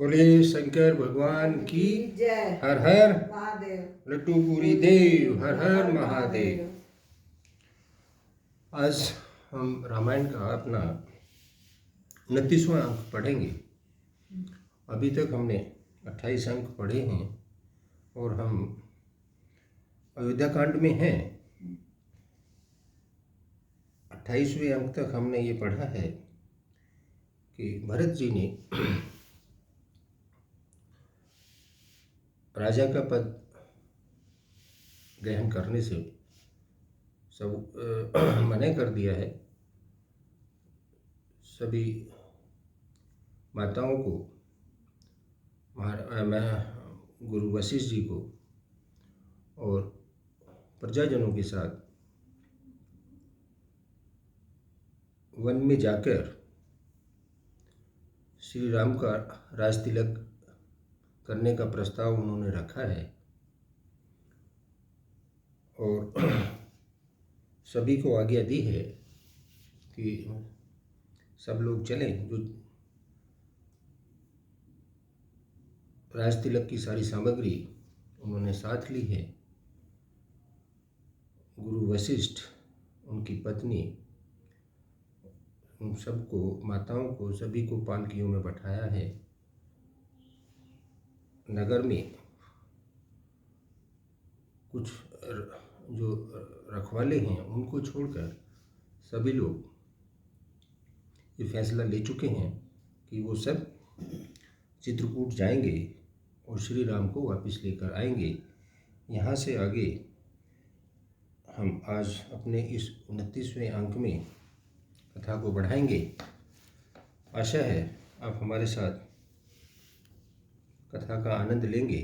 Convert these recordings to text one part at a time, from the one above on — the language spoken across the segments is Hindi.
बोले शंकर भगवान की जय। हर हर महादेव। लट्टू पूरी देव हर हर महादेव। आज हम रामायण का अपना 29वां अंक पढ़ेंगे। अभी तक हमने 28 अंक पढ़े हैं और हम अयोध्या कांड में हैं। 28वें अंक तक हमने ये पढ़ा है कि भरत जी ने राजा का पद ग्रहण करने से सब मना कर दिया है। सभी माताओं को गुरु वशिष्ठ जी को और प्रजाजनों के साथ वन में जाकर श्री राम का राज तिलक करने का प्रस्ताव उन्होंने रखा है और सभी को आज्ञा दी है कि सब लोग चलें। जो राज तिलक की सारी सामग्री उन्होंने साथ ली है। गुरु वशिष्ठ, उनकी पत्नी, उन सबको, माताओं को, सभी को पालकियों में बैठाया है। नगर में कुछ जो रखवाले हैं उनको छोड़कर सभी लोग ये फैसला ले चुके हैं कि वो सब चित्रकूट जाएंगे और श्री राम को वापस लेकर आएंगे। यहाँ से आगे हम आज अपने इस 29वें अंक में कथा को बढ़ाएंगे। आशा है आप हमारे साथ कथा का आनंद लेंगे।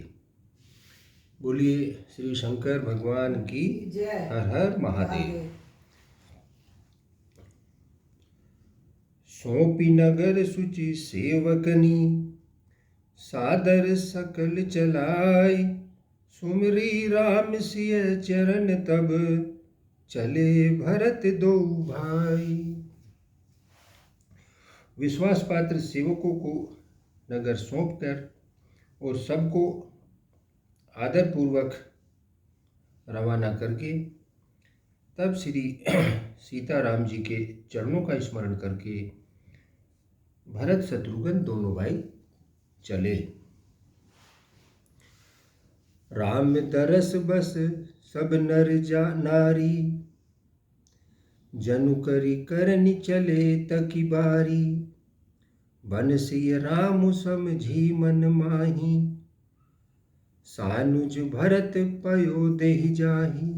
बोलिए श्री शंकर भगवान की जय। हर हर महादेव। सौंपी नगर सुचि सेवकनी, सादर सकल चलाई, सुमरी राम सिय चरण तब, चले भरत दो भाई। विश्वास पात्र सेवकों को नगर सौंप कर और सबको आदरपूर्वक रवाना करके तब श्री सीताराम जी के चरणों का स्मरण करके भरत शत्रुघ्न दोनों भाई चले। राम दरस बस सब नर जा नारी, जनु करी करनी चले तकी बारी, बन सिय राम समझी मन माही, सानुज भरत पयो देहि जाही।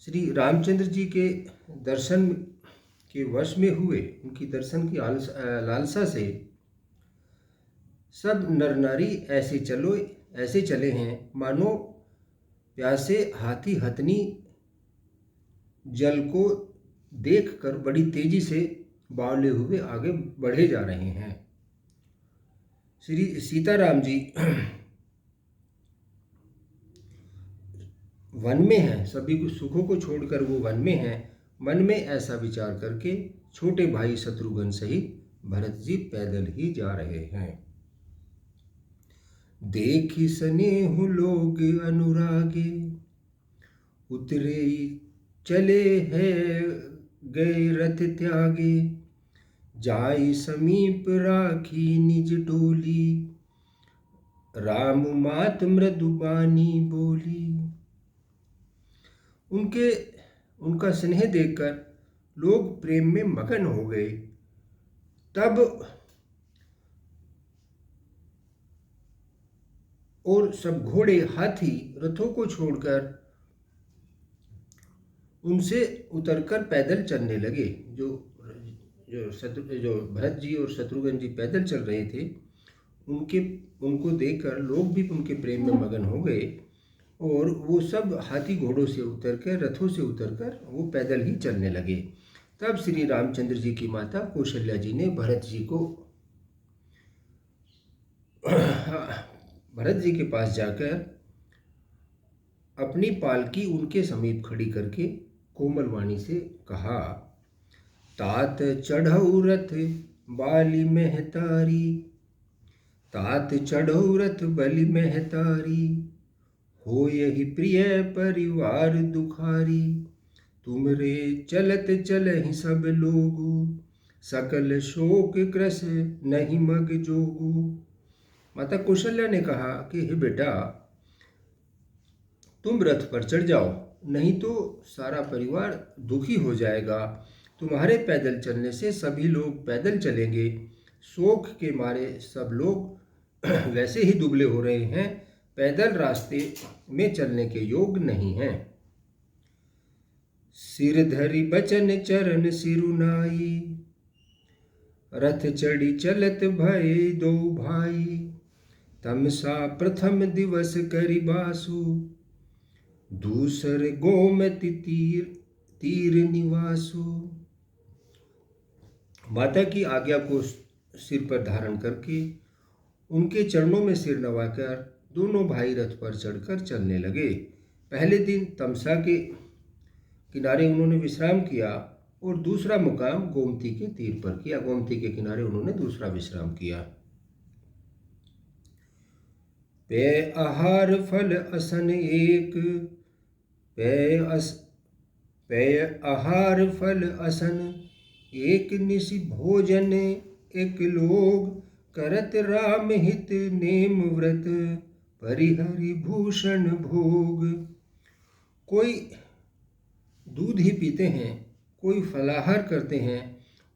श्री रामचंद्र जी के दर्शन के वश में हुए, उनकी दर्शन की लालसा से सब नर नारी ऐसे चले हैं मानो प्यासे हाथी हथनी जल को देखकर बड़ी तेजी से बावले हुए आगे बढ़े जा रहे हैं। श्री सीताराम जी वन में हैं, सभी को सुखों को छोड़कर वो वन में हैं। मन में ऐसा विचार करके छोटे भाई शत्रुघ्न सहित भरत जी पैदल ही जा रहे हैं। देखी स्नेहु लोग अनुरागे, उतरे चले हैं गए रथ त्यागे, जाई समीप राखी निज डोली, राम मात मृदुबानी बोली। उनका स्नेह देखकर लोग प्रेम में मगन हो गए। तब और सब घोड़े हाथी रथों को छोड़कर उनसे उतरकर पैदल चलने लगे। जो भरत जी और शत्रुघ्न जी पैदल चल रहे थे, उनको देखकर लोग भी उनके प्रेम में मगन हो गए और वो सब हाथी घोड़ों से उतरकर, रथों से उतरकर वो पैदल ही चलने लगे। तब श्री रामचंद्र जी की माता कौशल्या जी ने भरत जी के पास जाकर अपनी पालकी उनके समीप खड़ी करके कोमल वाणी से कहा, तात चढ़ऊ रथ बाली महतारी, तात चढ़ो रथ बलि महतारी, हो यही प्रिय परिवार दुखारी, तुमरे चलत चलहि सब लोगु, सकल शोक कृस नहीं मग जोगु। माता कौशल्या ने कहा कि हे बेटा, तुम रथ पर चढ़ जाओ, नहीं तो सारा परिवार दुखी हो जाएगा। तुम्हारे पैदल चलने से सभी लोग पैदल चलेंगे। शोक के मारे सब लोग वैसे ही दुबले हो रहे हैं, पैदल रास्ते में चलने के योग नहीं हैं। सिर धरि बचन चरण सिरुनाई, रथ चढ़ी चलत भय दो भाई, तमसा प्रथम दिवस करि बासु, दूसर गोमति तीर निवासु। माता की आज्ञा को सिर पर धारण करके उनके चरणों में सिर नवाकर दोनों भाई रथ पर चढ़कर चलने लगे। पहले दिन तमसा के किनारे उन्होंने विश्राम किया और दूसरा मुकाम गोमती के तीर पर किया। गोमती के किनारे उन्होंने दूसरा विश्राम किया। पेय आहार फल असन एक, पेय आहार फल असन एक, निशि भोजन एक लोग, करत राम हित नेम व्रत, परिहरि भूषण भोग। कोई दूध ही पीते हैं, कोई फलाहार करते हैं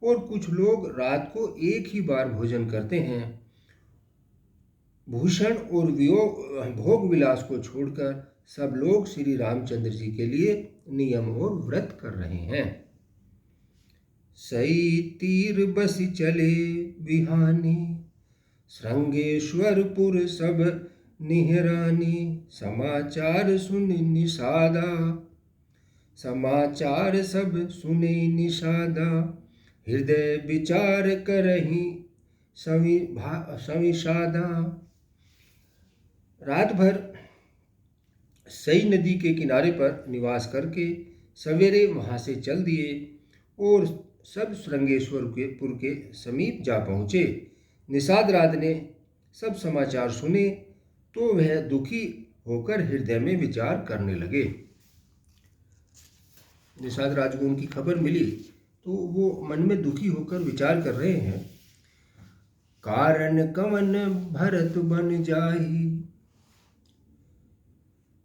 और कुछ लोग रात को एक ही बार भोजन करते हैं। भूषण और भोग विलास को छोड़कर सब लोग श्री रामचंद्र जी के लिए नियम और व्रत कर रहे हैं। सई तीर बस चले बिहानी, श्रृंगेश्वरपुर सब निहरानी, समाचार सुन निषादा, समाचार सब सुने निषादा, हृदय विचार करहि संविषादा। रात भर सई नदी के किनारे पर निवास करके सवेरे वहाँ से चल दिए और सब श्रृंगेश्वरपुर के समीप जा पहुँचे। निषाद रात ने सब समाचार सुने तो वह दुखी होकर हृदय में विचार करने लगे। निषाद राज को उनकी खबर मिली तो वो मन में दुखी होकर विचार कर रहे हैं। कारण कवन भरत बन जाही,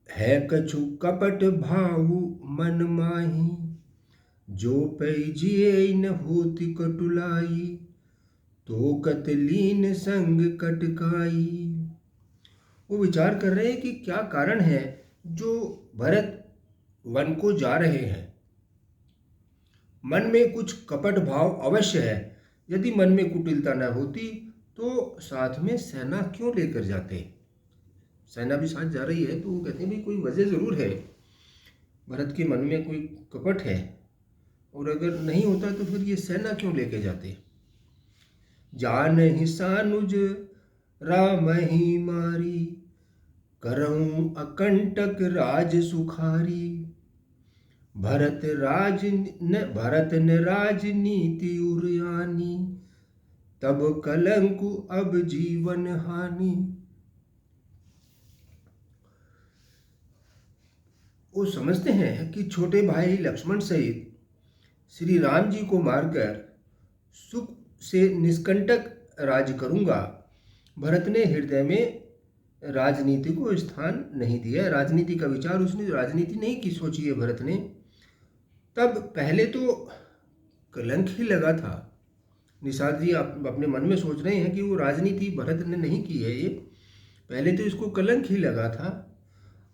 है कछु कपट भावु मन माही, जो पै जिए न होति कटुलाई, तो कतलीन संग कटकाई। वो विचार कर रहे हैं कि क्या कारण है जो भरत वन को जा रहे हैं। मन में कुछ कपट भाव अवश्य है। यदि मन में कुटिलता न होती तो साथ में सेना क्यों लेकर जाते। सेना भी साथ जा रही है तो वो कहते हैं भी कोई वजह ज़रूर है। भरत के मन में कोई कपट है और अगर नहीं होता तो फिर ये सेना क्यों लेके जाते। जान ही सानुज राम ही मारी, करऊं अकंटक राज सुखारी, भरत न राजनीति उरयानी, तब कलंकु अब जीवन हानि। वो समझते हैं कि छोटे भाई लक्ष्मण सहित श्री राम जी को मारकर सुख से निष्कंटक राज करूंगा। भरत ने हृदय में राजनीति को स्थान नहीं दिया। राजनीति का विचार उसने राजनीति नहीं की सोची है भरत ने। तब पहले तो कलंक ही लगा था। निषाद जी आप अपने मन में सोच रहे हैं कि वो राजनीति भरत ने नहीं की है। ये पहले तो इसको कलंक ही लगा था,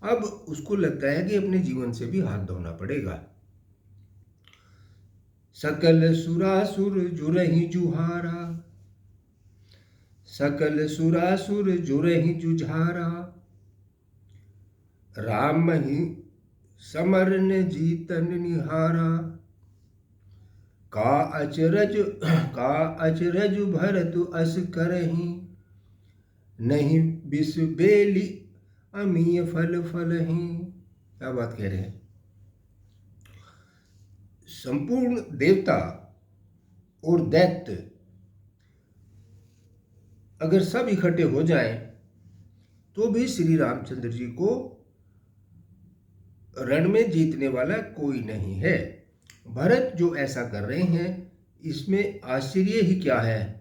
अब उसको लगता है कि अपने जीवन से भी हाथ धोना पड़ेगा। सकल सुरासुर जुरहि जुहारा, सकल सुरासुर जुरहि जुझारा, राम ही समरन जीतन निहारा, का अचरज भरत अस करहि, नहीं बिस बेली अमीय फल फलहि। क्या बात कह रहे हैं। संपूर्ण देवता और दैत्य अगर सब इकट्ठे हो जाएं तो भी श्री रामचंद्र जी को रण में जीतने वाला कोई नहीं है। भरत जो ऐसा कर रहे हैं इसमें आश्चर्य ही क्या है।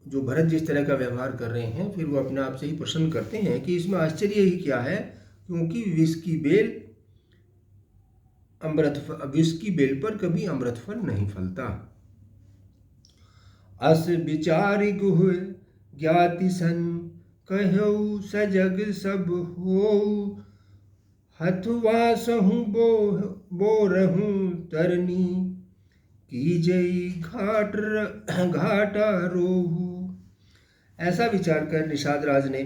जो भरत जिस तरह का व्यवहार कर रहे हैं फिर वो अपने आप से ही प्रश्न करते हैं कि इसमें आश्चर्य ही क्या है, क्योंकि विष की बेल पर कभी अमृत फल नहीं फलता। अस विचारि गुह ज्ञाति सन कहऊ सजग सब होऊ हथुआ सहु बोरहूँ तरनी कीजई घाटा रोहू। ऐसा विचार कर निषाद राज ने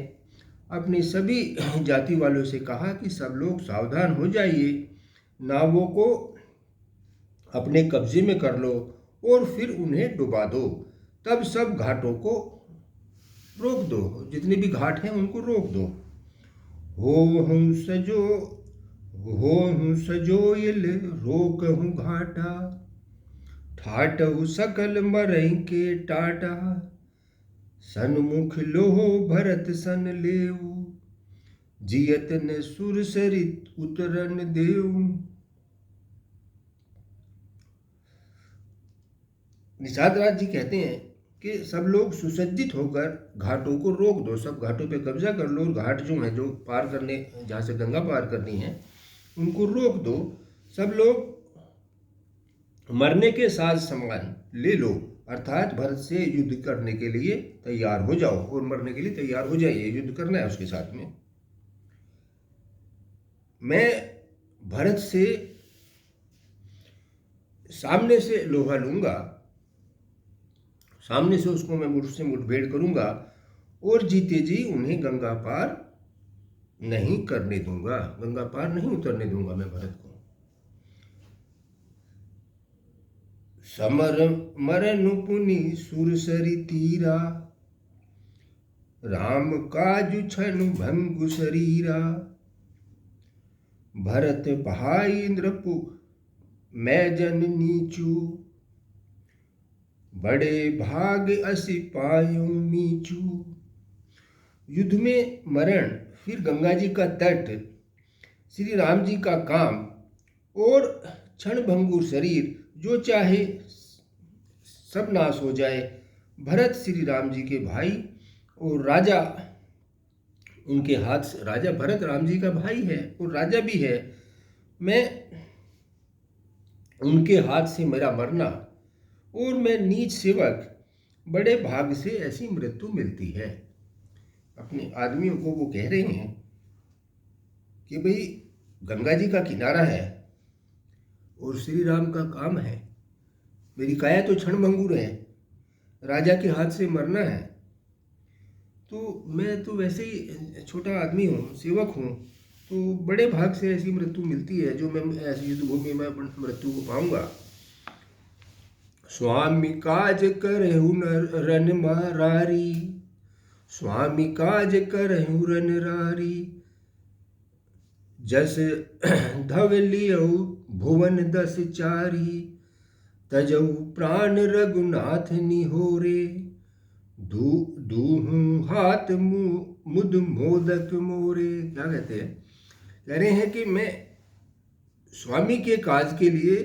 अपनी सभी जाति वालों से कहा कि सब लोग सावधान हो जाइए, नावों को अपने कब्जे में कर लो और फिर उन्हें डुबा दो। तब सब घाटों को रोक दो, जितने भी घाट हैं उनको रोक दो। हो हूँ सजोयल रोकहूँ घाटा ठाटहु सकल मरई के टाटा सन्मुख लोहो भरत सन लेऊ जियत न सुर सरित उतरन देऊ। निषाद राज जी कहते हैं कि सब लोग सुसज्जित होकर घाटों को रोक दो, सब घाटों पे कब्जा कर लो, घाट जो है जो पार करने जहाँ से गंगा पार करनी है उनको रोक दो। सब लोग मरने के साज सामान ले लो, अर्थात भरत से युद्ध करने के लिए तैयार हो जाओ और मरने के लिए तैयार हो जाइए, युद्ध करना है उसके साथ में। मैं भरत से सामने से लोहा लूंगा, सामने से उसको मैं मुझसे मुठभेड़ करूंगा और जीते जी उन्हें गंगा पार नहीं करने दूंगा, गंगा पार नहीं उतरने दूंगा मैं भरत को। समर मरनु पुनि सुरसरी तीरा राम काजु छनु भंगु शरीरा भरत भाई इंद्रपु मैं जन नीचू बड़े भाग असि पायो मीचू। युद्ध में मरण, फिर गंगा जी का तट, श्री राम जी का काम और क्षण भंगुर शरीर, जो चाहे सब नाश हो जाए। भरत श्री राम जी के भाई और राजा, उनके हाथ से, राजा भरत राम जी का भाई है और राजा भी है, मैं उनके हाथ से मेरा मरना और मैं नीच सेवक, बड़े भाग से ऐसी मृत्यु मिलती है। अपने आदमियों को वो कह रहे हैं कि भाई गंगा जी का किनारा है और श्री राम का काम है, मेरी काया तो क्षणभंगुर है, राजा के हाथ से मरना है, तो मैं तो वैसे ही छोटा आदमी हूँ, सेवक हूँ, तो बड़े भाग से ऐसी मृत्यु मिलती है जो मैं ऐसी युद्धभूमि में मृत्यु को पाऊंगा। स्वामी काज करहु रन मारारी, स्वामी काज करहु रन रारी जस धवलियौ भुवन दस चारी तजऊ प्राण रघुनाथ निहोरे दूहूं हाथ मुद मोदक मोरे। क्या कहते हैं, कह रहे हैं कि मैं स्वामी के काज के लिए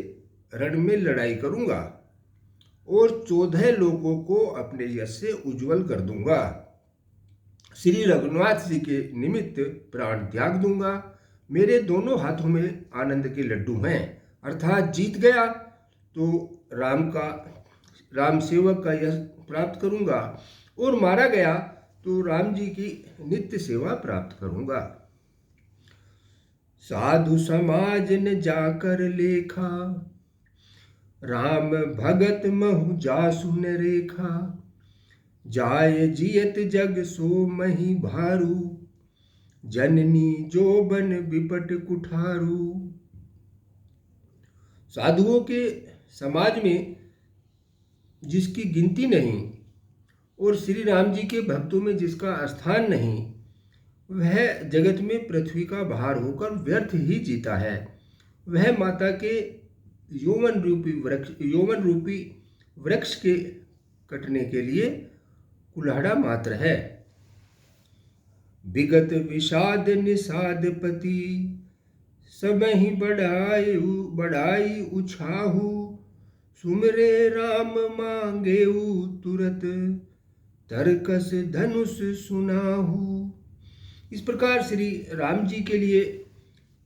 रण में लड़ाई करूंगा और 14 लोगों को अपने यश से उज्जवल कर दूंगा, श्री रघुनाथ जी के निमित्त प्राण त्याग दूंगा, मेरे दोनों हाथों में आनंद के लड्डू हैं, अर्थात जीत गया तो राम सेवक का यश प्राप्त करूंगा और मारा गया तो राम जी की नित्य सेवा प्राप्त करूंगा। साधु समाज न जाकर लेखा राम भगत महु जासु न रेखा जाय जियत जग सो मही भारू जननी जोबन विपट कुठारू। साधुओं के समाज में जिसकी गिनती नहीं और श्री राम जी के भक्तों में जिसका स्थान नहीं, वह जगत में पृथ्वी का भार होकर व्यर्थ ही जीता है। वह माता के यौवन रूपी वृक्ष के कटने के लिए कुल्हाड़ा मात्र है। विगत विषाद निषाद पति, सबहि बढ़ाई उछाहु, सुमरे राम मांगेऊ तुरत, तरकस धनुष सुनाहु। इस प्रकार श्री राम जी के लिए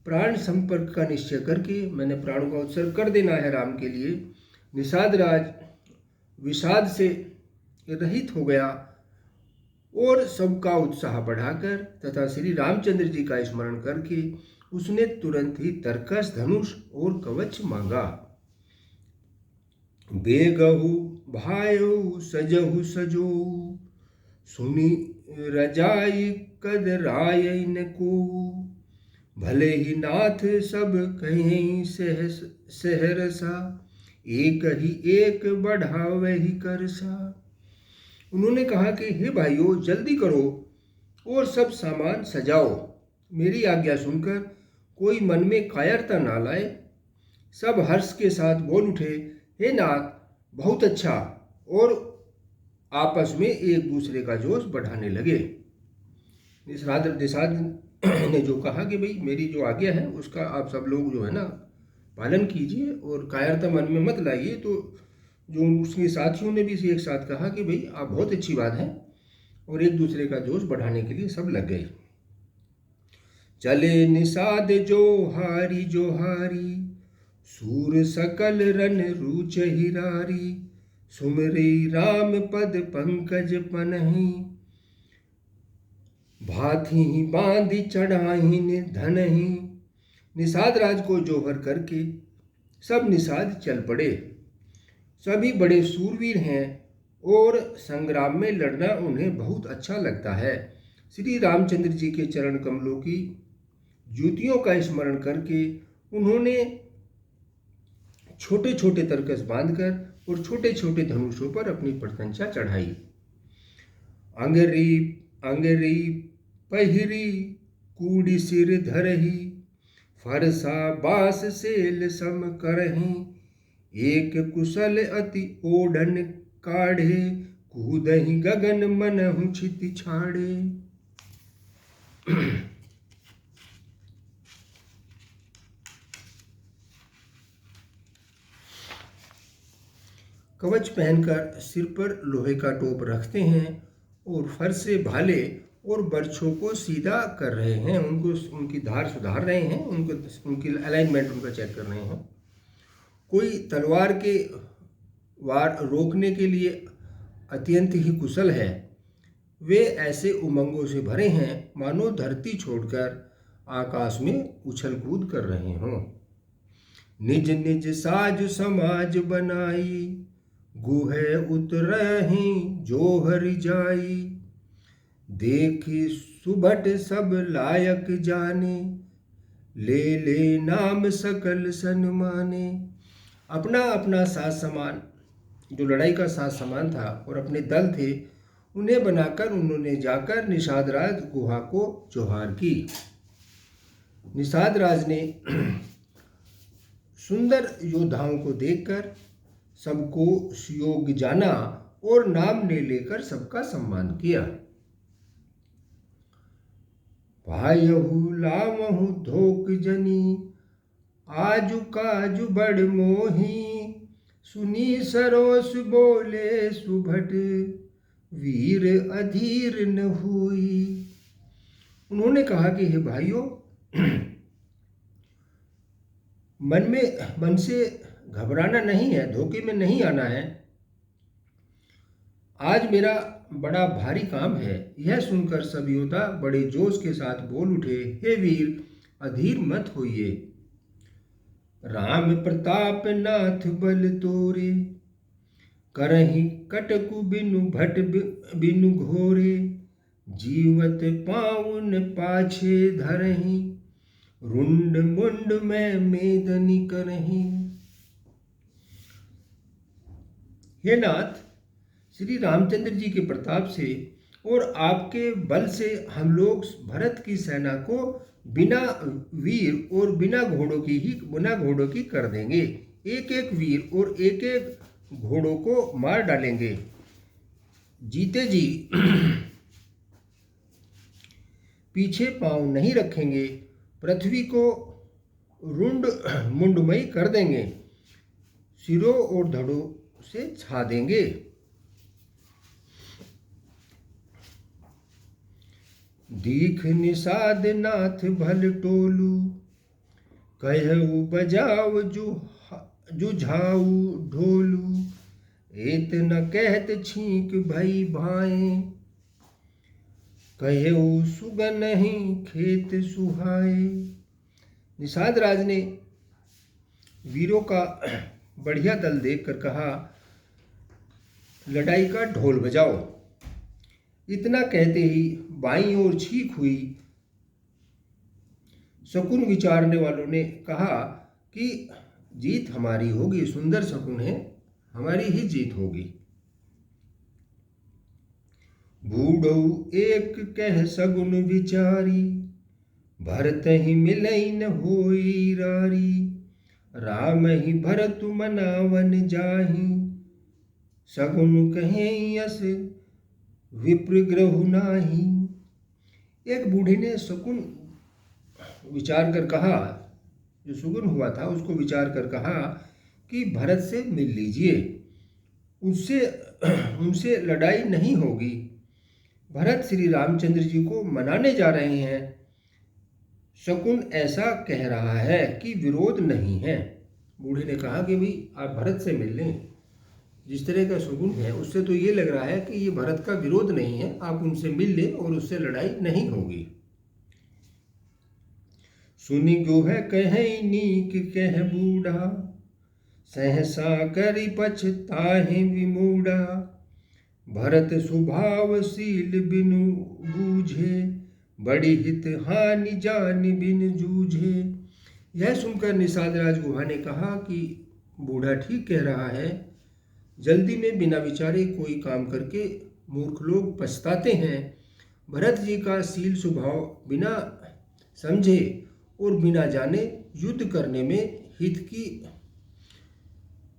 प्राण संपर्क का निश्चय करके मैंने प्राणों का उत्सर्ग कर देना है राम के लिए। निषाद राज विषाद से रहित हो गया और सबका उत्साह बढ़ाकर तथा श्री रामचंद्र जी का स्मरण करके उसने तुरंत ही तरकस धनुष और कवच मांगा। बेगहु भायौ सजहु सजो, सुनी रजाई कदरायन को, भले ही नाथ सब कहीं सहरसा, एक ही एक बढ़ावे ही करसा। उन्होंने कहा कि हे भाइयों, जल्दी करो और सब सामान सजाओ। मेरी आज्ञा सुनकर कोई मन में कायरता ना लाए। सब हर्ष के साथ बोल उठे, हे नाथ, बहुत अच्छा, और आपस में एक दूसरे का जोश बढ़ाने लगे। निषाद ने जो कहा कि भाई मेरी जो आज्ञा है उसका आप सब लोग जो है ना पालन कीजिए और कायरता मन में मत लाइए। तो जो उसके साथियों ने भी एक साथ कहा कि भाई आप बहुत अच्छी बात है, और एक दूसरे का जोश बढ़ाने के लिए सब लग गए। चले निषाद जोहारी जोहारी, सूर सकल रन रुच हिरारी, सुमरी राम पद पंकज पनहि, भाथी बांधी चढ़ाही धनहि। निषाद राज को जोहर करके सब निषाद चल पड़े। सभी बड़े सूरवीर हैं और संग्राम में लड़ना उन्हें बहुत अच्छा लगता है। श्री रामचंद्र जी के चरण कमलों की ज्योतियों का स्मरण करके उन्होंने छोटे छोटे तरकस बांधकर और छोटे छोटे धनुषों पर अपनी प्रशंसा चढ़ाई। अंगरी अंगरी पहिरी कूड़ी सिर धरही, फरसा बास सेल सम करही, एक कुशल अति ओढ़न काढ़े, कूदहि गगन मनहु छिति छाड़े। कवच पहनकर सिर पर लोहे का टोप रखते हैं और फर्श से भाले और बर्छों को सीधा कर रहे हैं, उनकी धार सुधार रहे हैं, उनकी अलाइनमेंट उनका चेक कर रहे हैं। कोई तलवार के वार रोकने के लिए अत्यंत ही कुशल है। वे ऐसे उमंगों से भरे हैं मानो धरती छोड़कर आकाश में उछल कूद कर रहे हों। निज निज साज समाज बनाई, गुहे उतरहि जोहर जाई, देखी सुभट सब लायक जाने, ले ले नाम सकल सन्माने। अपना अपना साज सामान, जो लड़ाई का साज सामान था और अपने दल थे, उन्हें बनाकर उन्होंने जाकर निषाद राज गुहा को जोहार की। निषाद राज ने सुंदर योद्धाओं को देखकर सबको सुयोग्य जाना और नाम ले लेकर सबका सम्मान किया। भायहु लामहु धोक जनी, आजु काजु बड़ मोही, सुनी सरोस बोले सुभट, वीर अधीर न हुई। उन्होंने कहा कि हे भाइयों, मन से घबराना नहीं है, धोखे में नहीं आना है। आज मेरा बड़ा भारी काम है। यह सुनकर सब योद्धा बड़े जोश के साथ बोल उठे, हे वीर, अधीर मत होइए। राम प्रताप नाथ बल तोरे, करहि कटकु बिनु भट बिनु घोरे, जीवत पाउन पाछे धरहि, रुंड मुंड में मेदनी करहि। हे नाथ, श्री रामचंद्र जी के प्रताप से और आपके बल से हम लोग भरत की सेना को बिना वीर और बिना घोड़ों की कर देंगे। एक एक वीर और एक एक घोड़ों को मार डालेंगे। जीते जी पीछे पांव नहीं रखेंगे, पृथ्वी को रुंड मुंडमयी कर देंगे, सिरों और धड़ों से छा देंगे। दीख निषाद नाथ भल टोलू, कहऊ बजाव जुझाऊ ढोलू, एत न कहत छींक भई भाए, कहऊ सुगनहि खेत सुहाए। निषाद राज ने वीरों का बढ़िया दल देखकर कहा, लड़ाई का ढोल बजाओ। इतना कहते ही बाईं ओर छींक हुई। शकुन विचारने वालों ने कहा कि जीत हमारी होगी, सुंदर शकुन है, हमारी ही जीत होगी। बूढ़ऊ एक कह सगुन विचारी, भरत ही मिलई न होई रारी, राम ही भरत मनावन जाहि, सगुन कहे यस विप्र ग्रहु नाही। एक बूढ़े ने शकुन विचार कर कहा, जो सुगुन हुआ था उसको विचार कर कहा कि भरत से मिल लीजिए, उनसे लड़ाई नहीं होगी। भरत श्री रामचंद्र जी को मनाने जा रहे हैं। शकुन ऐसा कह रहा है कि विरोध नहीं है। बूढ़े ने कहा कि भाई आप भरत से मिल लें, जिस तरह का शकुन है उससे तो ये लग रहा है कि ये भरत का विरोध नहीं है, आप उनसे मिल लें और उससे लड़ाई नहीं होगी। सुनि गोह कहे नीक कह बूढ़ा, सहसा करि पछताहि विमूढ़ा, भरत स्वभावशील बिनु बूझे, बड़ी हित हानि जान बिन जूझे। यह सुनकर निषाद राज गुहा ने कहा कि बूढ़ा ठीक कह रहा है, जल्दी में बिना विचारे कोई काम करके मूर्ख लोग पछताते हैं। भरत जी का शील स्वभाव बिना समझे और बिना जाने युद्ध करने में हित की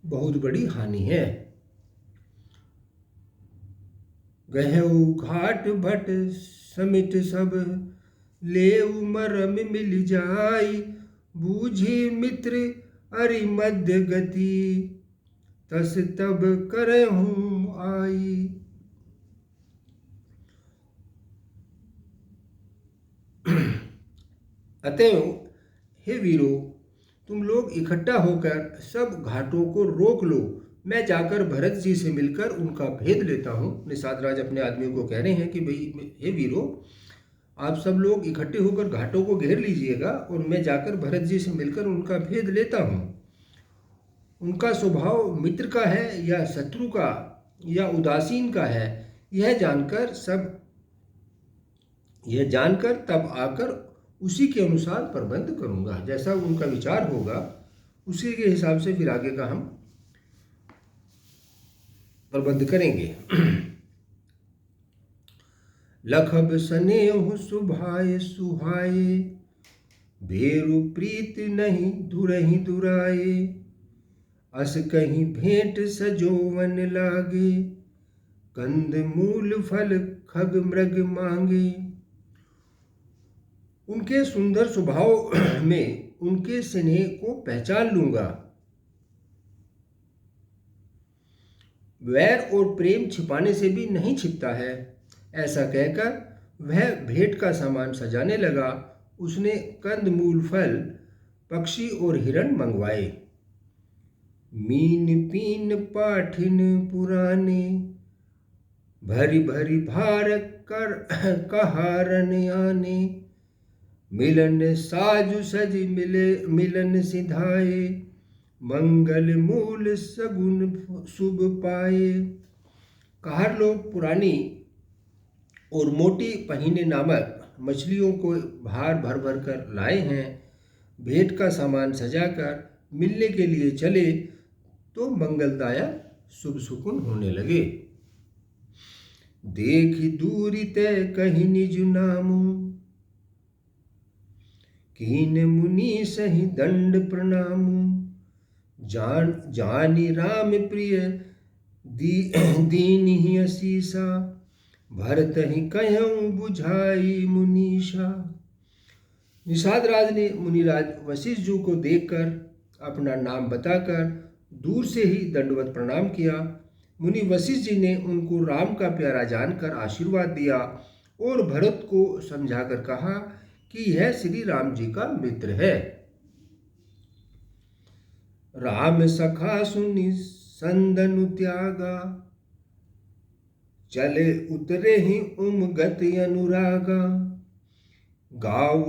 बहुत बड़ी हानि है। गहऊ घाट भट समिट सब, लेऊ मरम मिल जाई, बूझी मित्र अरि मध्य गति, तस तब करहूं आई। अतएव हे वीरों, तुम लोग इकट्ठा होकर सब घाटों को रोक लो, मैं जाकर भरत जी से मिलकर उनका भेद लेता हूँ। निषाद राज अपने आदमियों को कह रहे हैं कि भाई हे वीरों, आप सब लोग इकट्ठे होकर घाटों को घेर लीजिएगा और मैं जाकर भरत जी से मिलकर उनका भेद लेता हूँ। उनका स्वभाव मित्र का है या शत्रु का या उदासीन का है, यह जानकर तब आकर उसी के अनुसार प्रबंध करूँगा। जैसा उनका विचार होगा उसी के हिसाब से फिर आगे का हम प्रबंध करेंगे। लखब स्नेह सुभाए सुहाए, भेरु प्रीत नहीं दुरहि दुराए, अस कहीं भेंट सजोवन लागे, कंद मूल फल खग मृग मांगे। उनके सुंदर स्वभाव में उनके स्नेह को पहचान लूंगा। वैर और प्रेम छिपाने से भी नहीं छिपता है। ऐसा कहकर वह भेंट का सामान सजाने लगा। उसने कंदमूल फल, पक्षी और हिरण मंगवाए। मीन पीन पाठिन पुराने, भरी भरी भार कर कहारन आने, मिलन साजु सज मिलन सिधाए, मंगल मूल सगुन शुभ पाए। कहार लोग पुरानी और मोटी पहिने नामक मछलियों को भार भर भर कर लाए हैं। भेंट का सामान सजाकर मिलने के लिए चले तो मंगलदायक शुभ सुकुन होने लगे। देखी दूरी तय कहीं निज नामू, कीन मुनि सही दंड प्रणामू, जानी राम प्रिय दीनी असीसा भरत ही कहूँ बुझाई मुनीषा। निषाद राज ने मुनिराज वशिष्ठ जी को देखकर अपना नाम बताकर दूर से ही दंडवत प्रणाम किया। मुनि वशिष्ठ जी ने उनको राम का प्यारा जानकर आशीर्वाद दिया और भरत को समझाकर कहा कि यह श्री राम जी का मित्र है। राम सखा सुनि संदनु त्यागा चले उतरे ही गति अनुरागा। गाँव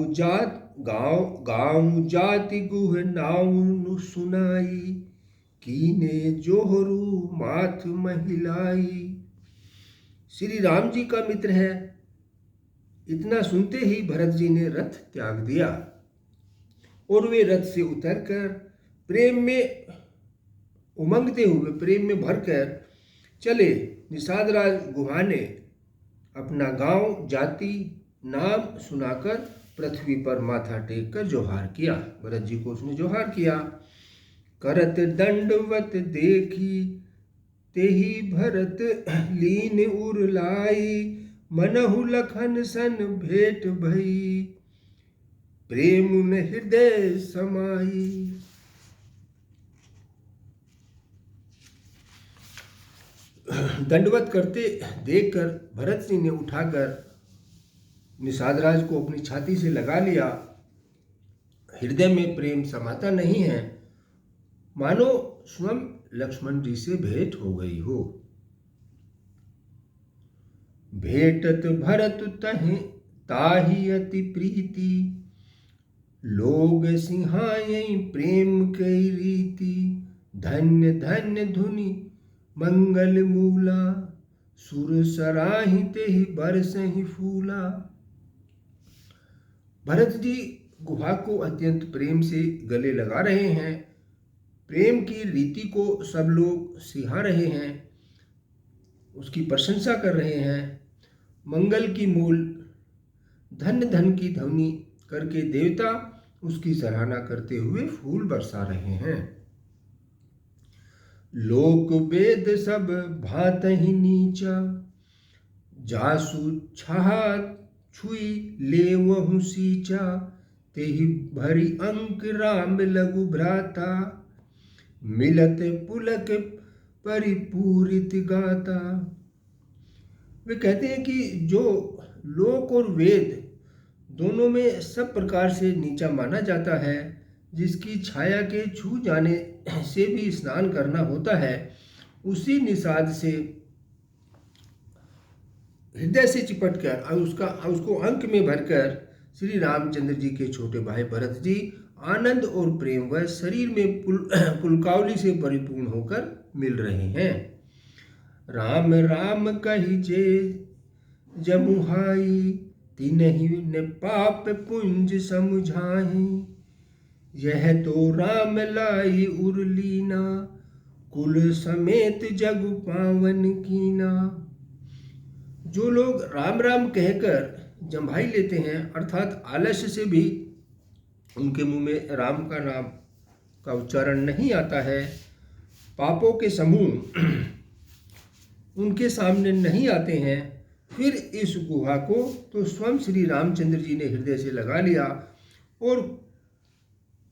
जाति गुह नाउ सुनाई कीने जोहरू माथ महिलाई। श्री राम जी का मित्र है। इतना सुनते ही भरत जी ने रथ त्याग दिया और वे रथ से उतरकर प्रेम में उमंगते हुए, प्रेम में भरकर चले। निषाद राज गुहा ने अपना गांव जाति नाम सुनाकर पृथ्वी पर माथा टेक कर जोहार किया। भरत जी को उसने जोहार किया। करत दंडवत देखी तेहि भरत लीन उरलाई मनहु लखन सन भेंट भई प्रेम न हृदय समाई। दंडवत करते देखकर भरत सिंह ने उठाकर निषाद राज को अपनी छाती से लगा लिया। हृदय में प्रेम समाता नहीं है, मानो स्वयं लक्ष्मण जी से भेंट हो गई हो। भेटत भरत तहि ताहि अति प्रीति लोग सिंहायई प्रेम कई रीति। धन्य धन्य धुनि मंगल मूला सुर सराहि तेहि बरसहि फूला। भरत जी गुहा को अत्यंत प्रेम से गले लगा रहे हैं। प्रेम की रीति को सब लोग सिहा रहे हैं, उसकी प्रशंसा कर रहे हैं। मंगल की मूल धन धन की ध्वनि करके देवता उसकी सराहना करते हुए फूल बरसा रहे हैं। लोक वेद सब भात ही नीचा जासु छहा छुई लेवहु सींचा तेहि भरी अंक राम लघु भ्राता मिलत पुलक परिपूरित गाता। वे कहते हैं कि जो लोक और वेद दोनों में सब प्रकार से नीचा माना जाता है, जिसकी छाया के छू जाने से भी स्नान करना होता है, उसी निषाद से हृदय से चिपटकर उसको अंक में भरकर श्री रामचंद्र जी के छोटे भाई भरत जी आनंद और प्रेम व शरीर में पुलकावली से परिपूर्ण होकर मिल रहे हैं। राम राम कहिजे जमुहाई तिन्हि ने पाप पुंज समुझाही यह तो राम लाई उर्लीना कुल समेत जग पावन कीना। जो लोग राम राम कहकर जम्भाई लेते हैं, अर्थात आलस्य से भी उनके मुंह में राम का नाम का उच्चारण नहीं आता है, पापों के समूह उनके सामने नहीं आते हैं, फिर इस गुहा को तो स्वयं श्री रामचंद्र जी ने हृदय से लगा लिया और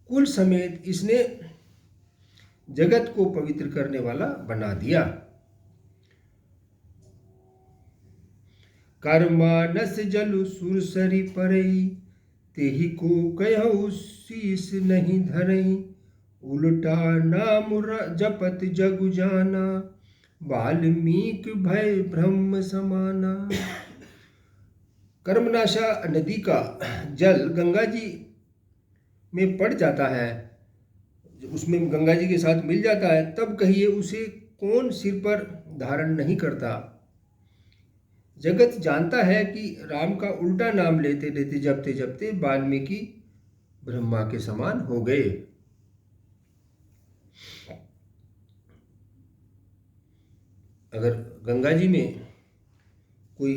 कुल समेत इसने जगत को पवित्र करने वाला बना दिया। कर्मानस जलु सुरसरी परई तेहि को कहु शीस नहीं धरई उल्टा नाम जपत जगु जाना वाल्मीकि भय ब्रह्म समाना। कर्मनाशा नदी का जल गंगा जी में पड़ जाता है, उसमें गंगा जी के साथ मिल जाता है, तब कहिए उसे कौन सिर पर धारण नहीं करता। जगत जानता है कि राम का उल्टा नाम लेते लेते जपते जपते वाल्मीकि ब्रह्मा के समान हो गए। अगर गंगा जी में कोई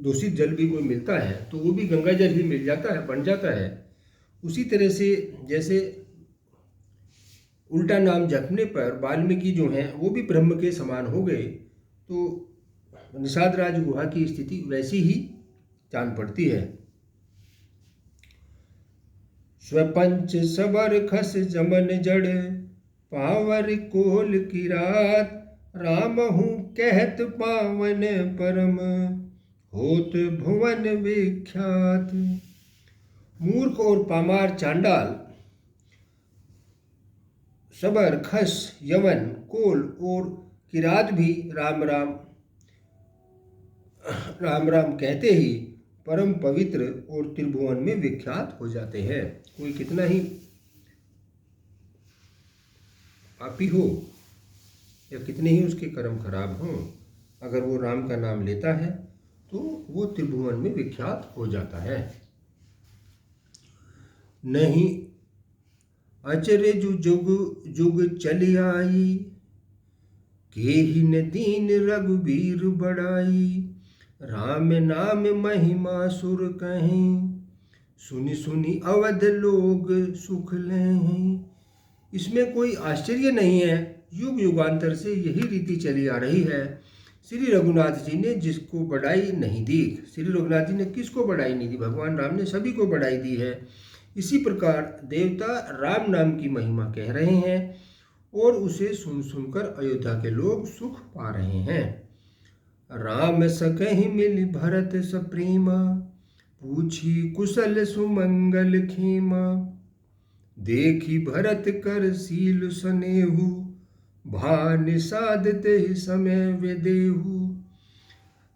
दूषित जल भी कोई मिलता है तो वो भी गंगा जल ही मिल जाता है, बन जाता है। उसी तरह से जैसे उल्टा नाम जपने पर वाल्मीकि जो हैं वो भी ब्रह्म के समान हो गए। तो निषाद राज गुहा की स्थिति वैसी ही जान पड़ती है। स्वपंच सबर खस जमन जड़, पावर कोल की रात, राम हूँ कहत पावन परम, होत भुवन विख्यात। मूर्ख और पामार चांडाल, सबर खस यवन कोल और किरात भी राम राम राम राम कहते ही परम पवित्र और त्रिभुवन में विख्यात हो जाते हैं। कोई कितना ही पापी हो या कितने ही उसके कर्म खराब हों, अगर वो राम का नाम लेता है तो वो त्रिभुवन में विख्यात हो जाता है। नहीं अचरज जुग जुग चली आई, केहि न दीन रघुबीर बड़ाई, राम नाम महिमा सुर कहें, सुनि सुनि अवध लोग सुख लें। इसमें कोई आश्चर्य नहीं है, युग युगांतर से यही रीति चली आ रही है। श्री रघुनाथ जी ने जिसको बढ़ाई नहीं दी, श्री रघुनाथ जी ने किसको बढ़ाई नहीं दी? भगवान राम ने सभी को बढ़ाई दी है। इसी प्रकार देवता राम नाम की महिमा कह रहे हैं और उसे सुन सुनकर अयोध्या के लोग सुख पा रहे हैं। राम सकहि मिल भरत सप्रेमा, पूछी कुशल सुमंगल खेमा, देखी भरत कर सील सनेहु, भान साधते समय वे देहु।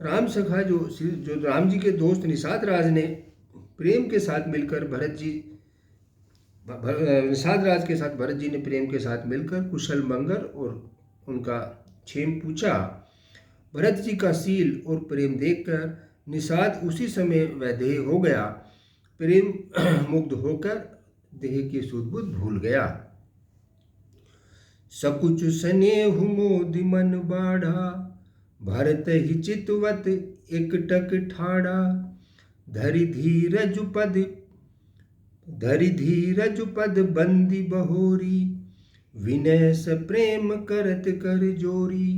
राम सखा जो राम जी के दोस्त निषाद राज ने प्रेम के साथ मिलकर निषाद राज के साथ भरत जी ने प्रेम के साथ मिलकर कुशल मंगल और उनका क्षेम पूछा। भरत जी का सील और प्रेम देखकर निषाद उसी समय वैदेह हो गया, प्रेम मुग्ध होकर देह की सुध बुध भूल गया। सकुच स्नेहु मोदि मन बाढ़ा, भरत ही चितवत एकटक ठाड़ा, धरि धीरज पद बंदी बहोरी, विनय से प्रेम करत कर जोरी।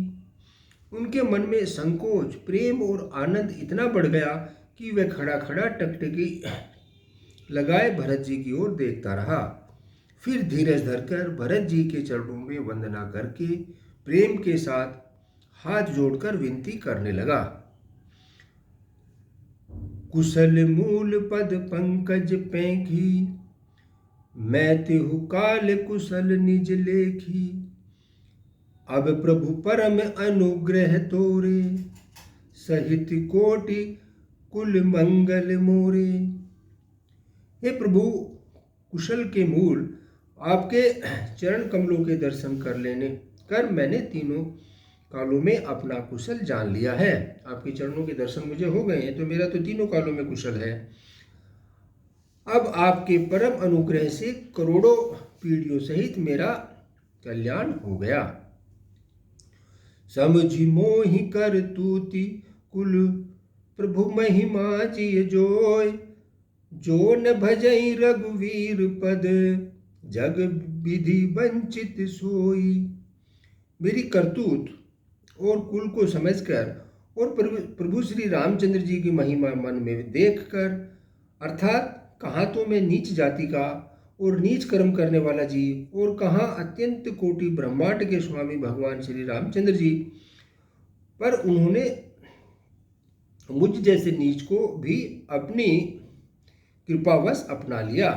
उनके मन में संकोच, प्रेम और आनंद इतना बढ़ गया कि वह खड़ा खड़ा टकटकी लगाए भरत जी की ओर देखता रहा। फिर धीरज धरकर भरत जी के चरणों में वंदना करके प्रेम के साथ हाथ जोड़कर विनती करने लगा। कुशल मूल पद पंकज पैंखी, मैं तिहु काल कुशल निज लेखी, अब प्रभु परम अनुग्रह तोरे, सहित कोटि कुल मंगल मोरे। हे प्रभु कुशल के मूल, आपके चरण कमलों के दर्शन कर मैंने तीनों कालों में अपना कुशल जान लिया है। आपके चरणों के दर्शन मुझे हो गए हैं तो मेरा तो तीनों कालों में कुशल है। अब आपके परम अनुग्रह से करोड़ों पीढ़ियों सहित मेरा कल्याण हो गया। समझि मोहि कर तूति कुल, प्रभु महिमा जिय जोय, जो न भजई रघुवीर पद, जग विधि वंचित सोई। मेरी करतूत और कुल को समझकर और प्रभु श्री रामचंद्र जी की महिमा मन में देखकर, अर्थात कहाँ तो मैं नीच जाति का और नीच कर्म करने वाला जीव और कहाँ अत्यंत कोटि ब्रह्मांड के स्वामी भगवान श्री रामचंद्र जी, पर उन्होंने मुझ जैसे नीच को भी अपनी कृपावश अपना लिया।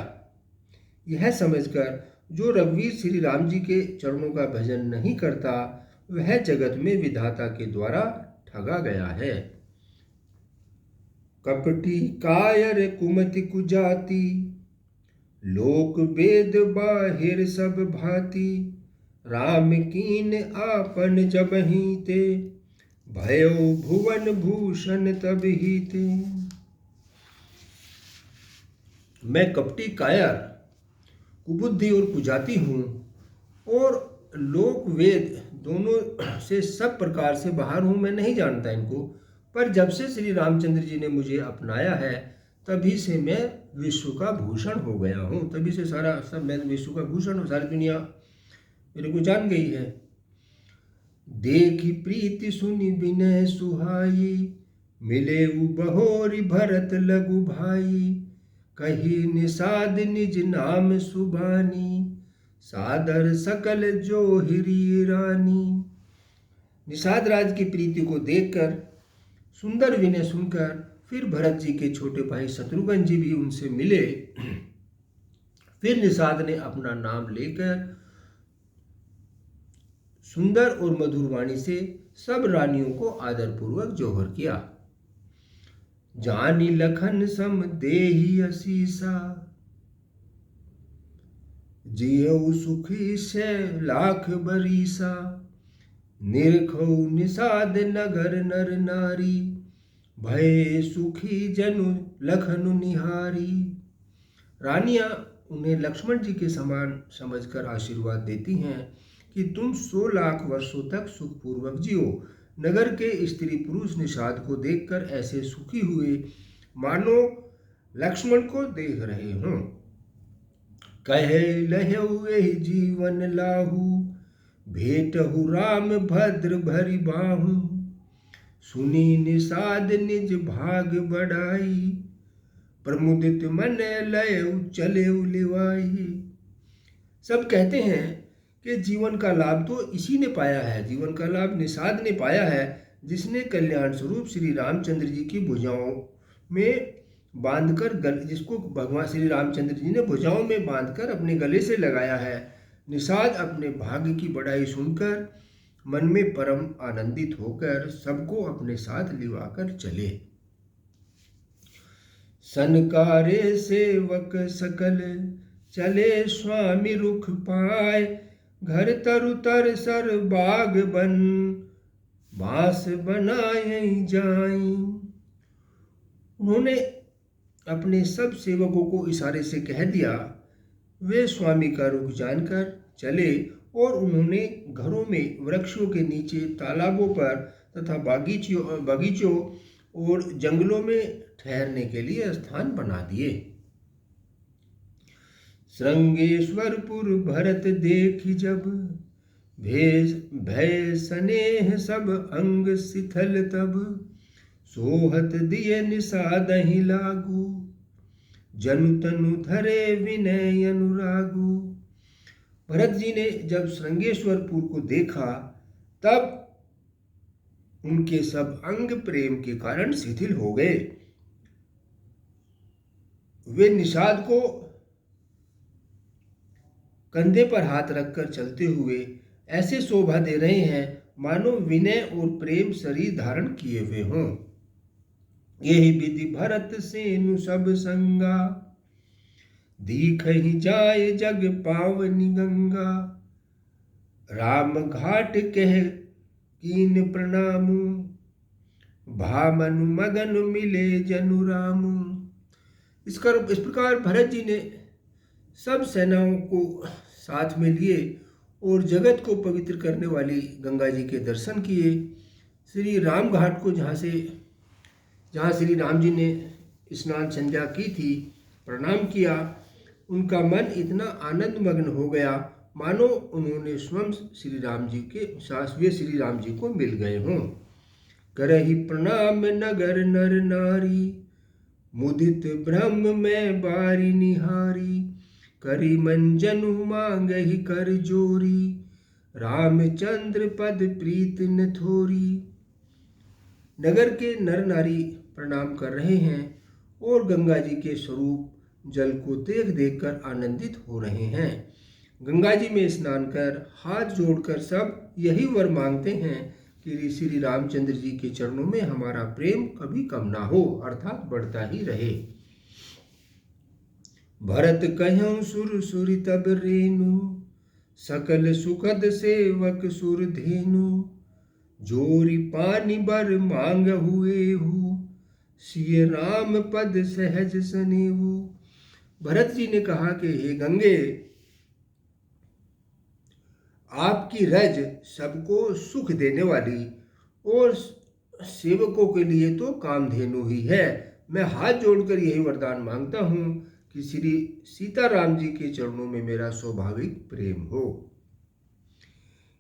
यह समझकर जो रघुवीर श्री राम जी के चरणों का भजन नहीं करता वह जगत में विधाता के द्वारा ठगा गया है। कपटी कायर कुमति कुजाति, लोक वेद बाहिर सब भांति, राम कीन आपन जबहि ते, भयो भुवन भूषण तब ही ते। मैं कपटी कायर, कुबुद्धि और कुजाति हूँ और लोक वेद दोनों से सब प्रकार से बाहर हूँ, मैं नहीं जानता इनको। पर जब से श्री रामचंद्र जी ने मुझे अपनाया है तभी से मैं विश्व का भूषण हो गया हूँ, तभी से सब मैं विश्व का भूषण हूँ। सारी दुनिया मेरे को जान गई है। देखी प्रीति सुनि विनय सुहाई, मिले बहोरी भरत लघु भाई, कही निषाद निज नाम सुबानी, सादर सकल जो हिरी रानी। निषाद राज की प्रीति को देखकर, सुंदर विनय सुनकर फिर भरत जी के छोटे भाई शत्रुघ्न जी भी उनसे मिले। फिर निषाद ने अपना नाम लेकर सुंदर और मधुर वाणी से सब रानियों को आदरपूर्वक जोहर किया। जानी लखन सम देहि असीसा, जियऊ सुखी से लाख बरीसा, निरखऊ निषाद नगर नर नारी, भय सुखी जनु लखनु निहारी। रानियां उन्हें लक्ष्मण जी के समान समझकर आशीर्वाद देती हैं कि तुम 100 लाख वर्षों तक सुखपूर्वक जियो। नगर के स्त्री पुरुष निषाद को देखकर ऐसे सुखी हुए मानो लक्ष्मण को देख रहे हों। कहे लहऊ एहि जीवन लाहू, भेटहु राम भद्र भरि बाहू, सुनी निषाद निज भाग बढ़ाई, प्रमुदित मन लयऊ चलेऊ लिवाई। सब कहते हैं कि जीवन का लाभ तो इसी ने पाया है, जीवन का लाभ निषाद ने पाया है, जिसने कल्याण स्वरूप श्री रामचंद्र जी की भुजाओं में बांधकर जिसको भगवान श्री रामचंद्र जी ने भुजाओं में बांधकर अपने गले से लगाया है। निषाद अपने भाग्य की बड़ाई सुनकर मन में परम आनंदित होकर सबको अपने साथ लिवाकर चले। सनकारे सेवक सकल, चले स्वामी रुख पाए, घर तरु तर सर बाग बन, बास बनाए जाई। उन्होंने अपने सब सेवकों को इशारे से कह दिया। वे स्वामी का रुख जानकर चले और उन्होंने घरों में, वृक्षों के नीचे, तालाबों पर तथा बगीचों और जंगलों में ठहरने के लिए स्थान बना दिए। श्रृंगेश्वरपुर भरत देखी जब, भय स्नेह सब अंग शिथिल तब, सोहत दिए निषादहि लागू, जनु तनु धरे विनय अनुरागू। भरत जी ने जब श्रृंगेश्वरपुर को देखा तब उनके सब अंग प्रेम के कारण शिथिल हो गए। वे निषाद को कंधे पर हाथ रखकर चलते हुए ऐसे शोभा दे रहे हैं मानो विनय और प्रेम शरीर धारण किए हुए हों। यही विधि भरत सेनु सब संगा, दीखहि जाय जग पावनी गंगा, राम घाट कह कीन प्रणामु, भामनु मगन मिले जनु रामु। इस प्रकार भरत जी ने सब सेनाओं को साथ में लिए और जगत को पवित्र करने वाली गंगा जी के दर्शन किए। श्री राम घाट को जहाँ श्री राम जी ने स्नान संध्या की थी, प्रणाम किया। उनका मन इतना आनंद मग्न हो गया मानो उन्होंने स्वयं श्री राम जी के साथ वे श्री राम जी को मिल गए हों। करहि प्रणाम नगर नर नारी, मुदित ब्रह्म में बारी निहारी, करी मंजनु मांगहि कर जोरी, रामचंद्र पद प्रीत न थोरी। नगर के नर नारी प्रणाम कर रहे हैं और गंगा जी के स्वरूप जल को देख देखकर आनंदित हो रहे हैं। गंगा जी में स्नान कर हाथ जोड़कर सब यही वर मांगते हैं कि श्री रामचंद्र जी के चरणों में हमारा प्रेम कभी कम ना हो, अर्थात बढ़ता ही रहे। भरत कहऊँ सुर सुरि तब रेनु, सकल सुखद सेवक सुर धेनु, जोरी पानी बर मांग हुए हूँ, सिय राम पद सहज सनेहु। भरत जी ने कहा कि हे गंगे, आपकी रज सबको सुख देने वाली और सेवकों के लिए तो कामधेनु ही है। मैं हाथ जोड़कर यही वरदान मांगता हूँ कि श्री सीताराम जी के चरणों में मेरा स्वाभाविक प्रेम हो।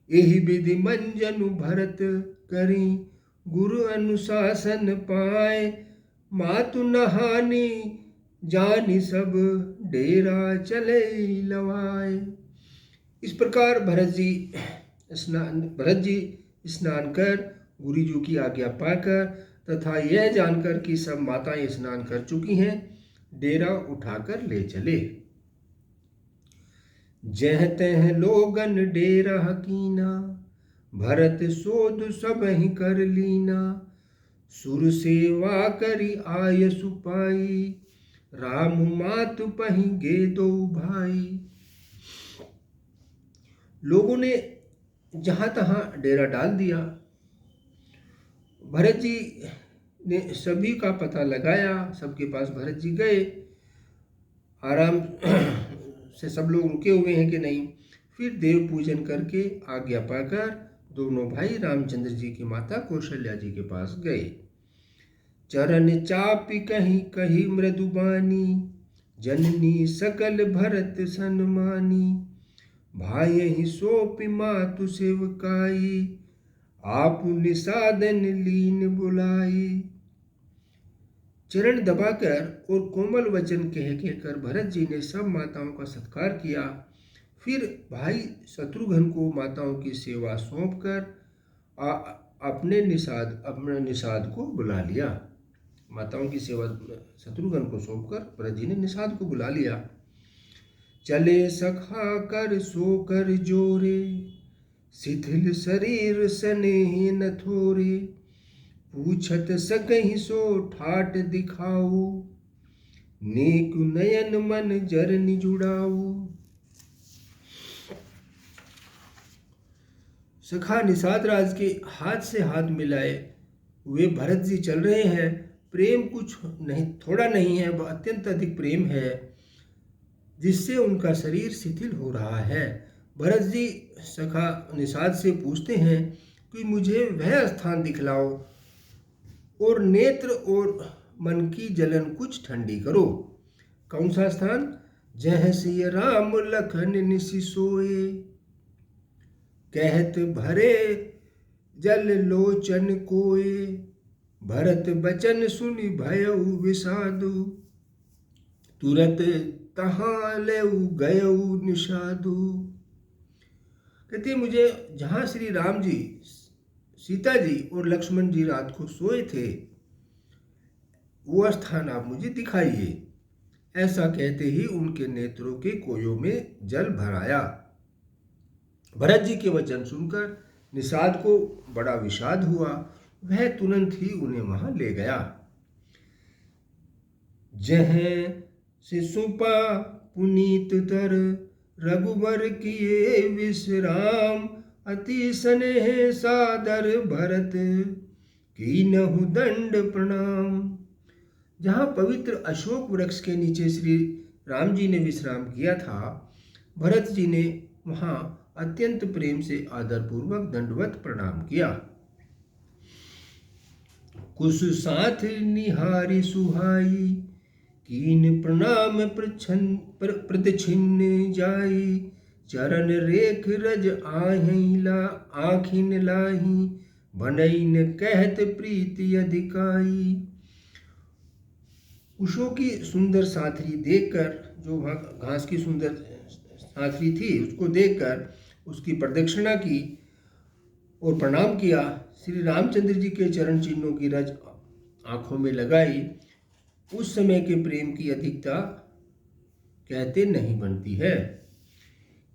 एहि विधि मंजनु भरत करी, गुरु अनुशासन पाए, मातु नहानी जानी सब, डेरा चले लवाए। इस प्रकार भरत जी स्नान कर गुरुजी की आज्ञा पाकर तथा यह जानकर कि सब माताएं स्नान कर चुकी हैं, डेरा उठाकर ले चले। जह तह लोगन डेरा कीना, भरत सोध सब ही कर लीना, सुर सेवा करी आय सुपाई, राम मात पही गे दो भाई। लोगों ने जहां तहां डेरा डाल दिया। भरत जी ने सभी का पता लगाया, सबके पास भरत जी गए, आराम से सब लोग रुके हुए हैं कि नहीं। फिर देव पूजन करके आज्ञा पाकर दोनों भाई रामचंद्र जी की माता कौशल्या जी के पास गए। चरण चापी कहीं कही मृदुबानी, जननी सकल भरत सन्मानी, भाई ही सोपी मातु सेवकाई, आप निसादन लीन बुलाई। चरण दबाकर और कोमल वचन कह कहकर भरत जी ने सब माताओं का सत्कार किया। फिर भाई शत्रुघ्न को माताओं की सेवा सौंपकर अपने निषाद को बुला लिया। माताओं की सेवा शत्रुघ्न को सौंपकर भरत जी ने निषाद को बुला लिया। चले सखा कर सो कर जोरे, शिथिल शरीर स्नेह न थोरे, पूछत सकहि सो ठाट दिखाऊ, नेक नयन मन जरनि जुड़ाऊ। सखा निषाद राज के हाथ से हाथ मिलाए वे भरत जी चल रहे हैं। प्रेम कुछ नहीं, थोड़ा नहीं है, वह अत्यंत अधिक प्रेम है जिससे उनका शरीर शिथिल हो रहा है। भरत जी सखा निषाद से पूछते हैं कि मुझे वह स्थान दिखलाओ और नेत्र और मन की जलन कुछ ठंडी करो। कौन सा स्थान? जह सिय राम लखन निसि सोए, कहत भरे जल लोचन कोए, भरत बचन सुनि भयउ विषादु, तुरत तहाँ लेउ गयउ निषादु। कहते मुझे जहाँ श्री राम जी, सीता जी और लक्ष्मण जी रात को सोए थे वो स्थान आप मुझे दिखाइए। ऐसा कहते ही उनके नेत्रों के कोयों में जल भर आया। भरत जी के वचन सुनकर निषाद को बड़ा विषाद हुआ। वह तुरंत ही उन्हें वहां ले गया। जह शिशुपा पुनीत तर, रघुबर किए विश्राम, अति स्नेह सादर भरत, कीनहु दंड प्रणाम। जहाँ पवित्र अशोक वृक्ष के नीचे श्री राम जी ने विश्राम किया था, भरत जी ने वहाँ अत्यंत प्रेम से आदरपूर्वक दंडवत प्रणाम किया। कुश साथ निहारी सुहाई, कीन प्रणाम प्रतिछिन्न जाई, चरण रेख रज आँखिन लाही, बनैन कहत प्रीति अधिकाई। कुशों की सुंदर साथरी देखकर, जो वहाँ घास की सुंदर साथरी थी उसको देखकर उसकी प्रदक्षिणा की और प्रणाम किया। श्री रामचंद्र जी के चरण चिन्हों की रज आंखों में लगाई। उस समय के प्रेम की अधिकता कहते नहीं बनती है।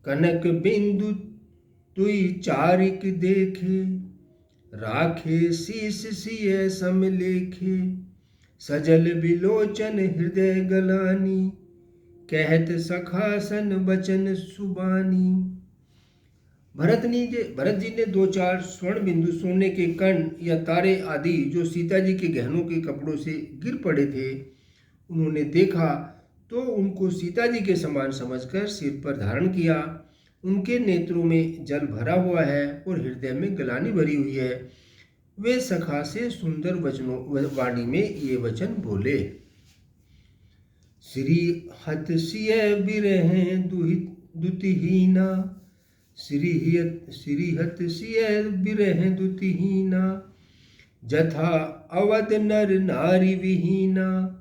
कनक बिंदु तुई चारिक देखे, राखे शीस सिय समलेखे, सजल बिलोचन हृदय गलानी, कहत सखासन बचन सुबानी। भरत जी ने 2-4 स्वर्ण बिंदु सोने के कण या तारे आदि जो सीता जी के गहनों के कपड़ों से गिर पड़े थे, उन्होंने देखा तो उनको सीता जी के समान समझकर सिर पर धारण किया। उनके नेत्रों में जल भरा हुआ है और हृदय में गलानी भरी हुई है। वे सखा से सुंदर वाणी में ये वचन बोले। श्री हत सिय बिरह दुतिहीना, श्रीहत सिय बिरह दुतिहीना, जथा अवध नर नारी विहीना,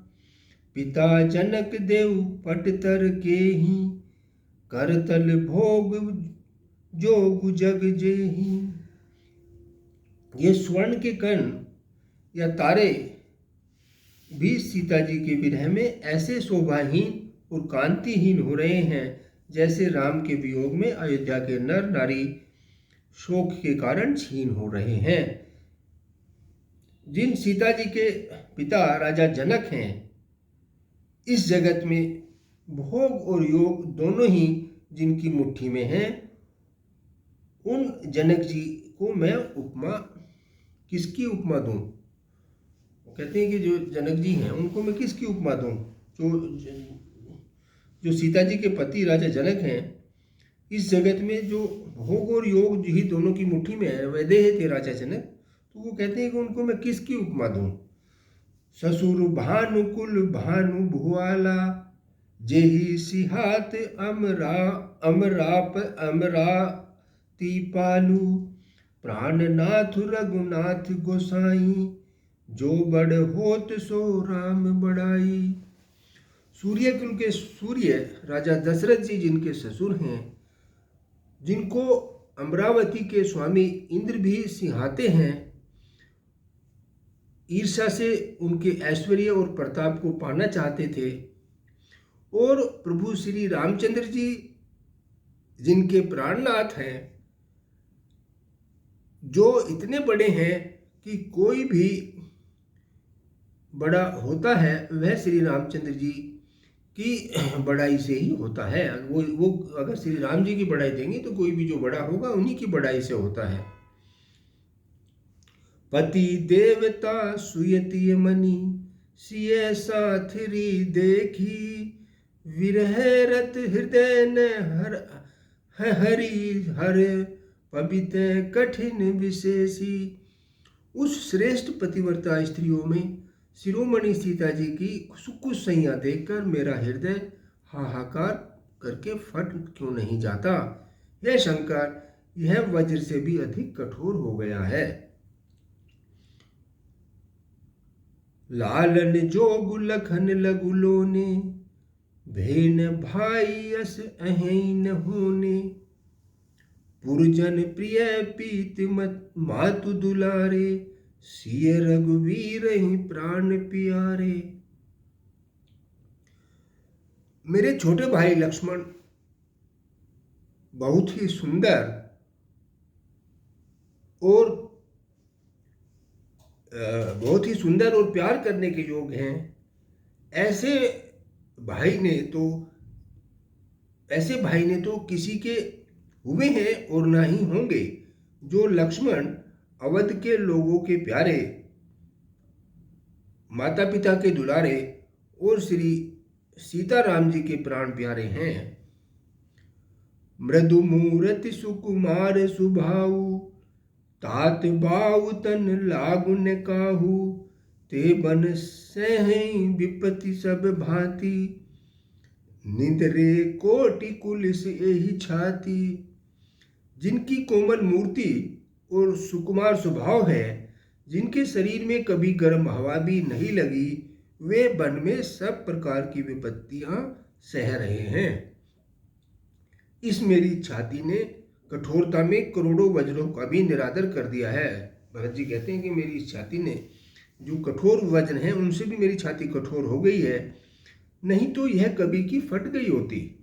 पिता जनक देव पटतर केहि, करतल भोग जोग जग जेहि। ये स्वर्ण के कण या तारे भी सीता जी के विरह में ऐसे शोभाहीन और कांतिहीन हो रहे हैं जैसे राम के वियोग में अयोध्या के नर नारी शोक के कारण क्षीण हो रहे हैं। जिन सीता जी के पिता राजा जनक हैं, इस जगत में भोग और योग दोनों ही जिनकी मुट्ठी में हैं, उन जनक जी को मैं उपमा किसकी उपमा दूं? कहते हैं कि जो जनक जी हैं उनको मैं किसकी उपमा दूं? जो सीता जी के पति राजा जनक हैं, इस जगत में जो भोग और योग ही दोनों की मुट्ठी में है, वैदेह थे राजा जनक, तो वो कहते हैं कि उनको मैं किसकी उपमा दूं? ससुर भानुकुल भानु भुआला, जेहि सिहात अमराती पालू, प्राणनाथ रघुनाथ गोसाई, जो बड़ होत सो राम बड़ाई। सूर्यकुल के सूर्य राजा दशरथ जी जिनके ससुर हैं, जिनको अमरावती के स्वामी इंद्र भी सिंहाते हैं, ईर्ष्या से उनके ऐश्वर्य और प्रताप को पाना चाहते थे, और प्रभु श्री रामचंद्र जी जिनके प्राणनाथ हैं, जो इतने बड़े हैं कि कोई भी बड़ा होता है वह श्री रामचंद्र जी की बड़ाई से ही होता है। वो अगर श्री राम जी की बड़ाई देंगे तो कोई भी जो बड़ा होगा उन्हीं की बड़ाई से होता है। पति देवता सुयति मनी, सिय साथरी देखी, विरह रत हृदय न हरि हर पवित्र कठिन विशेषी। उस श्रेष्ठ पतिव्रता स्त्रियों में शिरोमणि सीता जी की सुकुश सैया देखकर मेरा हृदय हाहाकार करके फट क्यों नहीं जाता? यह शंकर, यह वज्र से भी अधिक कठोर हो गया है। लालन जोग लखन लगुलोने, भेन भाई अस अहीन होने, पुरजन प्रिय पीत मातु दुलारे, सिय रघुवीर ही प्राण प्यारे। मेरे छोटे भाई लक्ष्मण बहुत ही सुंदर और प्यार करने के योग हैं। ऐसे भाई ने तो किसी के हुए हैं और ना ही होंगे, जो लक्ष्मण अवध के लोगों के प्यारे, माता पिता के दुलारे और श्री सीताराम जी के प्राण प्यारे हैं। मृदु मूर्ति सुकुमार सुभाऊ, तात बाऊ तन लागुन काहू, ते बन सहई विपति सब भांति, निंदरे कोटि कुलिस एहि छाती। जिनकी कोमल मूर्ति और सुकुमार स्वभाव है, जिनके शरीर में कभी गर्म हवा भी नहीं लगी, वे वन में सब प्रकार की विपत्तियां सह रहे हैं। इस मेरी छाती ने कठोरता में करोड़ों वज्रों का भी निरादर कर दिया है। भरत जी कहते हैं कि मेरी इस छाती ने जो कठोर वज्र हैं उनसे भी मेरी छाती कठोर हो गई है, नहीं तो यह कभी की फट गई होती।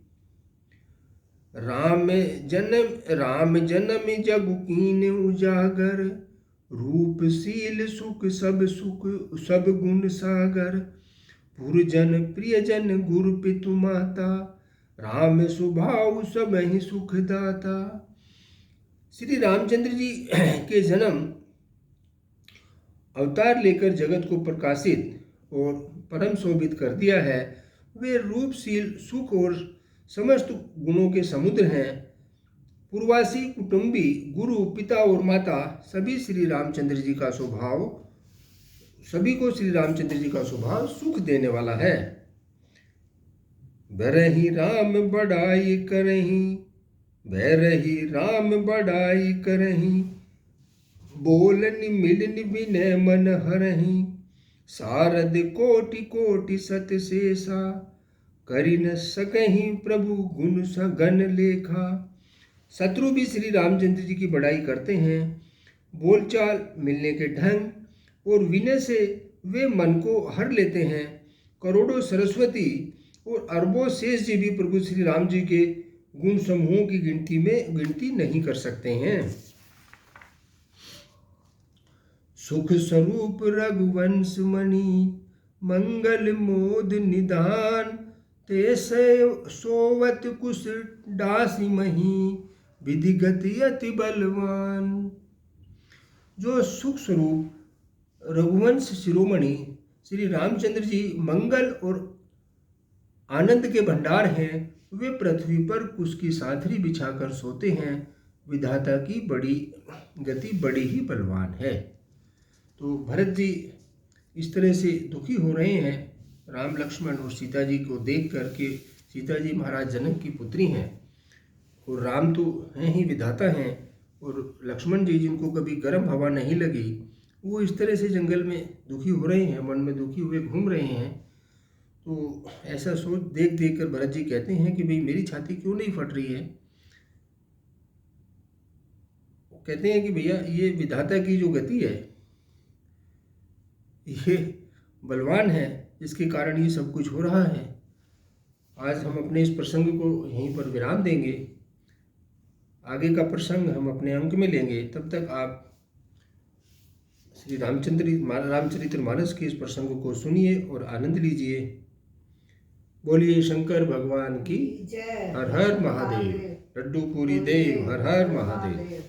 राम जन्म जग कीन उजागर, रूपशील सुख सब गुण सागर, पुरजन प्रियजन गुरु पितु माता, राम स्वभाव सब ही सुख दाता। श्री रामचंद्र जी के जन्म अवतार लेकर जगत को प्रकाशित और परम शोभित कर दिया है। वे रूपशील सुख और समस्त गुणों के समुद्र हैं। पूर्वासी, कुटुंबी, गुरु, पिता और माता सभी को श्री रामचंद्र जी का स्वभाव सुख देने वाला है। बरहि राम बड़ाई करहि, भय रही राम बड़ाई करही, बोलन मिलन विनय मन हरहि। सारद कोटि कोटि सत शेषा, करि न सकहि प्रभु गुण सगन लेखा। शत्रु भी श्री रामचंद्र जी की बड़ाई करते हैं, बोलचाल मिलने के ढंग और विनय से वे मन को हर लेते हैं। करोड़ों सरस्वती और अरबों शेष जी भी प्रभु श्री राम जी के गुण समूहों की गिनती नहीं कर सकते हैं। सुख स्वरूप रघुवंश मणि, मंगल मोद निदान। ते सोवत कुश डासी मही, विधिगत अति बलवान। जो सुख स्वरूप रघुवंश शिरोमणि श्री रामचंद्र जी मंगल और आनंद के भंडार हैं, वे पृथ्वी पर कुश की साथरी बिछाकर सोते हैं। विधाता की बड़ी गति बड़ी ही बलवान है। तो भरत जी इस तरह से दुखी हो रहे हैं राम लक्ष्मण और सीता जी को देख करके। सीता जी महाराज जनक की पुत्री हैं और राम तो हैं ही विधाता हैं, और लक्ष्मण जी जिनको कभी गर्म हवा नहीं लगी, वो इस तरह से जंगल में दुखी हो रहे हैं, मन में दुखी हुए घूम रहे हैं। तो ऐसा सोच देख कर भरत जी कहते हैं कि भाई मेरी छाती क्यों नहीं फट रही है। कहते हैं कि भैया ये विधाता की जो गति है ये बलवान है, जिसके कारण ये सब कुछ हो रहा है। आज हम अपने इस प्रसंग को यहीं पर विराम देंगे। आगे का प्रसंग हम अपने अंक में लेंगे। तब तक आप श्री रामचरितमानस के इस प्रसंग को सुनिए और आनंद लीजिए। बोलिए शंकर भगवान की हर हर महादेव। लड्डू पूरी देव हर हर महादेव।